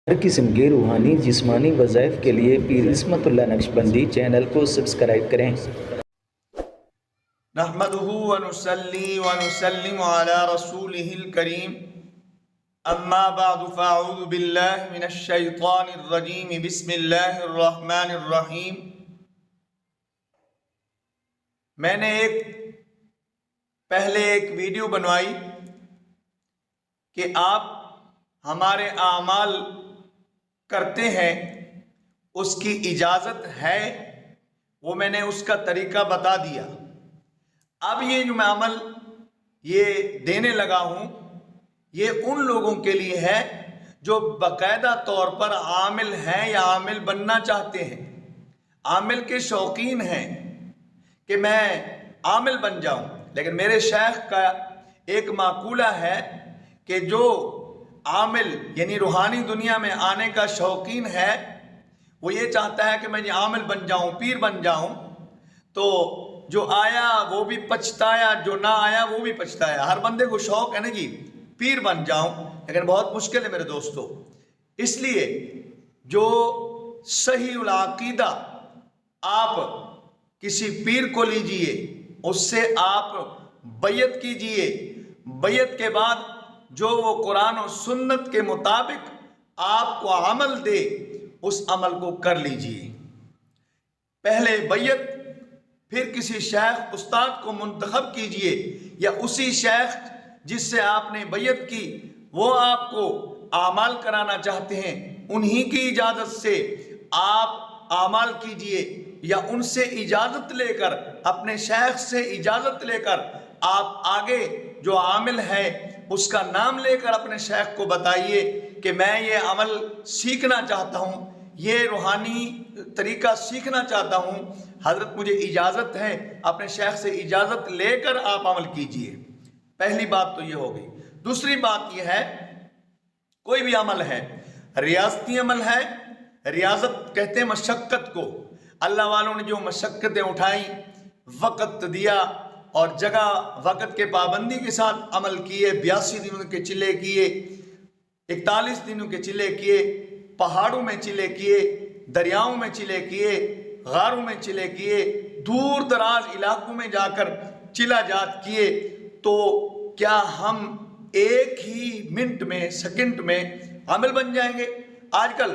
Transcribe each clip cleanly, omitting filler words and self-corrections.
ہر قسم کے روحانی جسمانی وظائف کے لیے پیر عصمت اللہ نقشبندی چینل کو سبسکرائب کریں۔ نحمده ونصلي ونسلم على رسوله الكريم اما بعد فاعوذ بالله من الشیطان الرجیم بسم اللہ الرحمن الرحیم۔ میں نے پہلے ایک ویڈیو بنوائی کہ آپ ہمارے اعمال کرتے ہیں، اس کی اجازت ہے، وہ میں نے اس کا طریقہ بتا دیا۔ اب یہ جو میں عمل یہ دینے لگا ہوں یہ ان لوگوں کے لیے ہے جو باقاعدہ طور پر عامل ہیں یا عامل بننا چاہتے ہیں، عامل کے شوقین ہیں کہ میں عامل بن جاؤں۔ لیکن میرے شیخ کا ایک مقولہ ہے کہ جو عامل یعنی روحانی دنیا میں آنے کا شوقین ہے وہ یہ چاہتا ہے کہ میں عامل بن جاؤں، پیر بن جاؤں، تو جو آیا وہ بھی پچھتایا، جو نہ آیا وہ بھی پچھتایا۔ ہر بندے کو شوق ہے نا جی پیر بن جاؤں، لیکن بہت مشکل ہے میرے دوستو۔ اس لیے جو صحیح العقیدہ آپ کسی پیر کو لیجئے، اس سے آپ بیعت کیجئے، بیعت کے بعد جو وہ قرآن و سنت کے مطابق آپ کو عمل دے اس عمل کو کر لیجئے۔ پہلے بیعت، پھر کسی شیخ استاد کو منتخب کیجئے یا اسی شیخ جس سے آپ نے بیعت کی وہ آپ کو اعمال کرانا چاہتے ہیں، انہی کی اجازت سے آپ اعمال کیجئے یا ان سے اجازت لے کر، اپنے شیخ سے اجازت لے کر آپ آگے جو عامل ہے اس کا نام لے کر اپنے شیخ کو بتائیے کہ میں یہ عمل سیکھنا چاہتا ہوں، یہ روحانی طریقہ سیکھنا چاہتا ہوں، حضرت مجھے اجازت ہے۔ اپنے شیخ سے اجازت لے کر آپ عمل کیجئے۔ پہلی بات تو یہ ہو گئی۔ دوسری بات یہ ہے کوئی بھی عمل ہے، ریاضتی عمل ہے، ریاضت کہتے ہیں مشقت کو۔ اللہ والوں نے جو مشقتیں اٹھائیں، وقت دیا اور جگہ وقت کے پابندی کے ساتھ عمل کیے، 82 دنوں کے چلے کیے، 41 دنوں کے چلے کیے، پہاڑوں میں چلے کیے، دریاؤں میں چلے کیے، غاروں میں چلے کیے، دور دراز علاقوں میں جا کر چلا جات کیے، تو کیا ہم ایک ہی منٹ میں سیکنڈ میں عامل بن جائیں گے؟ آج کل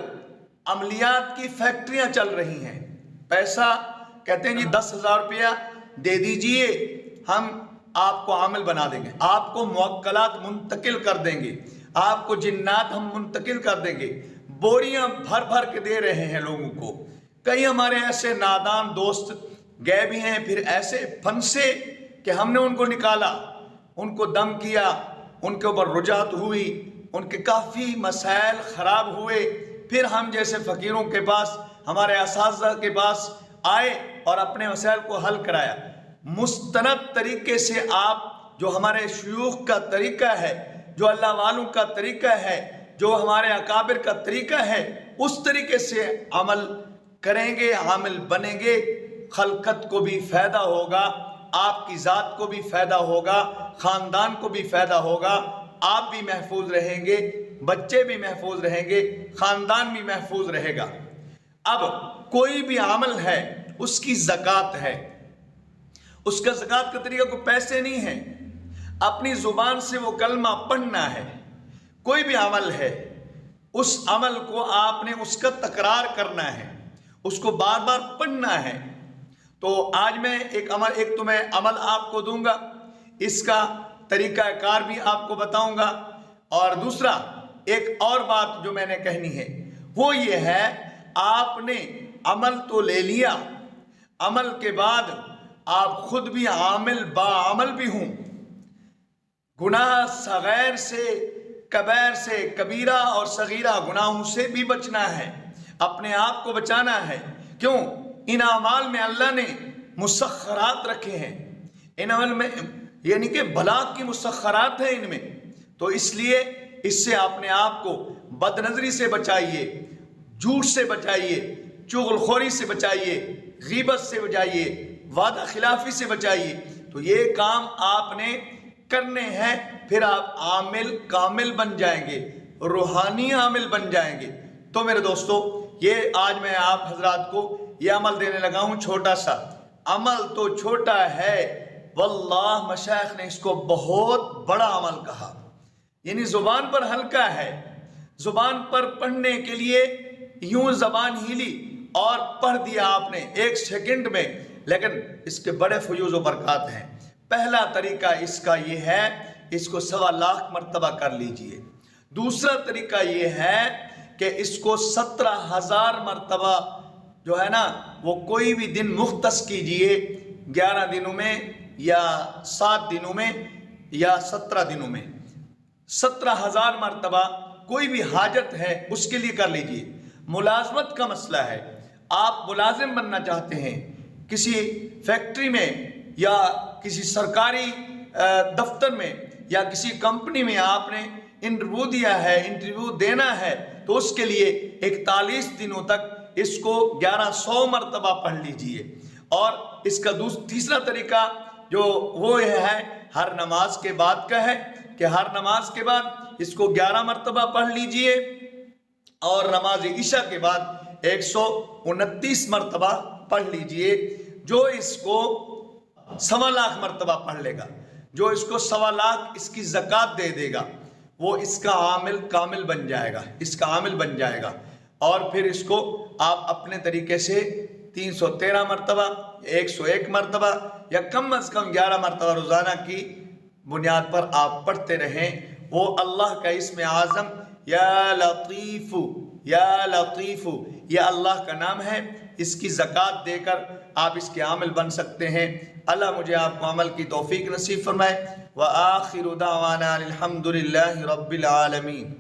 عملیات کی فیکٹریاں چل رہی ہیں، پیسہ کہتے ہیں جی 10,000 روپیہ دے دیجئے، ہم آپ کو عامل بنا دیں گے، آپ کو موکلات منتقل کر دیں گے، آپ کو جنات ہم منتقل کر دیں گے۔ بوریاں بھر بھر کے دے رہے ہیں لوگوں کو۔ کئی ہمارے ایسے نادان دوست گئے بھی ہیں، پھر ایسے پھنسے کہ ہم نے ان کو نکالا، ان کو دم کیا، ان کے اوپر رجعت ہوئی، ان کے کافی مسائل خراب ہوئے، پھر ہم جیسے فقیروں کے پاس، ہمارے اساتذہ کے پاس آئے اور اپنے مسائل کو حل کرایا۔ مستند طریقے سے آپ جو ہمارے شیوخ کا طریقہ ہے، جو اللہ والوں کا طریقہ ہے، جو ہمارے اکابر کا طریقہ ہے، اس طریقے سے عمل کریں گے، عامل بنیں گے، خلقت کو بھی فائدہ ہوگا، آپ کی ذات کو بھی فائدہ ہوگا، خاندان کو بھی فائدہ ہوگا، آپ بھی محفوظ رہیں گے، بچے بھی محفوظ رہیں گے، خاندان بھی محفوظ رہے گا۔ اب کوئی بھی عمل ہے اس کی زکوٰۃ ہے، اس کا زکوٰۃ کا طریقہ کوئی پیسے نہیں ہے، اپنی زبان سے وہ کلمہ پڑھنا ہے۔ کوئی بھی عمل ہے اس عمل کو آپ نے اس کا تکرار کرنا ہے، اس کو بار بار پڑھنا ہے۔ تو آج میں ایک تو میں عمل آپ کو دوں گا، اس کا طریقہ کار بھی آپ کو بتاؤں گا، اور دوسرا ایک اور بات جو میں نے کہنی ہے وہ یہ ہے آپ نے عمل تو لے لیا، عمل کے بعد آپ خود بھی عامل عمل بھی ہوں، گناہ صغیر سے کبیر سے، کبیرہ اور صغیرہ گناہوں سے بھی بچنا ہے، اپنے آپ کو بچانا ہے۔ کیوں؟ ان اعمال میں اللہ نے مسخرات رکھے ہیں، ان عمل میں یعنی کہ بھلا کی مسخرات ہیں ان میں، تو اس لیے اس سے اپنے آپ کو بد نظری سے بچائیے، جھوٹ سے بچائیے، چغل خوری سے بچائیے، غیبت سے بچائیے، وعدہ خلافی سے بچائیے۔ تو یہ کام آپ نے کرنے ہیں، پھر آپ عامل کامل بن جائیں گے۔ روحانی عامل بن جائیں گے۔ تو میرے دوستو، یہ آج میں آپ حضرات کو یہ عمل دینے لگا ہوں، چھوٹا سا عمل تو چھوٹا ہے، واللہ مشائخ نے اس کو بہت بڑا عمل کہا۔ یعنی زبان پر ہلکا ہے، زبان پر پڑھنے کے لیے یوں زبان ہیلی اور پڑھ دیا آپ نے 1 سیکنڈ میں، لیکن اس کے بڑے فیوز و برکات ہیں۔ پہلا طریقہ اس کا یہ ہے، اس کو 1.25 لاکھ مرتبہ کر لیجئے۔ دوسرا طریقہ یہ ہے کہ اس کو 17,000 مرتبہ جو ہے نا وہ کوئی بھی دن مختص کیجئے، 11 دنوں میں یا 7 دنوں میں یا 17 دنوں میں، 17,000 مرتبہ کوئی بھی حاجت ہے اس کے لیے کر لیجئے۔ ملازمت کا مسئلہ ہے، آپ ملازم بننا چاہتے ہیں کسی فیکٹری میں یا کسی سرکاری دفتر میں یا کسی کمپنی میں، آپ نے انٹرویو دیا ہے، انٹرویو دینا ہے، تو اس کے لیے 41 دنوں تک اس کو 1100 مرتبہ پڑھ لیجئے۔ اور اس کا تیسرا طریقہ جو وہ ہے ہر نماز کے بعد کا ہے کہ ہر نماز کے بعد اس کو 11 مرتبہ پڑھ لیجئے، اور نماز عشاء کے بعد 129 مرتبہ پڑھ لیجئے۔ جو اس کو 1.25 لاکھ مرتبہ پڑھ لے گا، جو اس کو 1.25 لاکھ اس کی زکوٰۃ دے دے گا، وہ اس کا عامل کامل بن جائے گا، اس کا عامل بن جائے گا۔ اور پھر اس کو آپ اپنے طریقے سے 313 مرتبہ، 101 مرتبہ یا کم از کم 11 مرتبہ روزانہ کی بنیاد پر آپ پڑھتے رہیں۔ وہ اللہ کا اسم اعظم یا لطیف، یا لطیف، یہ اللہ کا نام ہے، اس کی زکوٰۃ دے کر آپ اس کے عامل بن سکتے ہیں۔ اللہ مجھے آپ کو عمل کی توفیق نصیب فرمائے۔ وآخر دعوانا الحمد للہ رب العالمین۔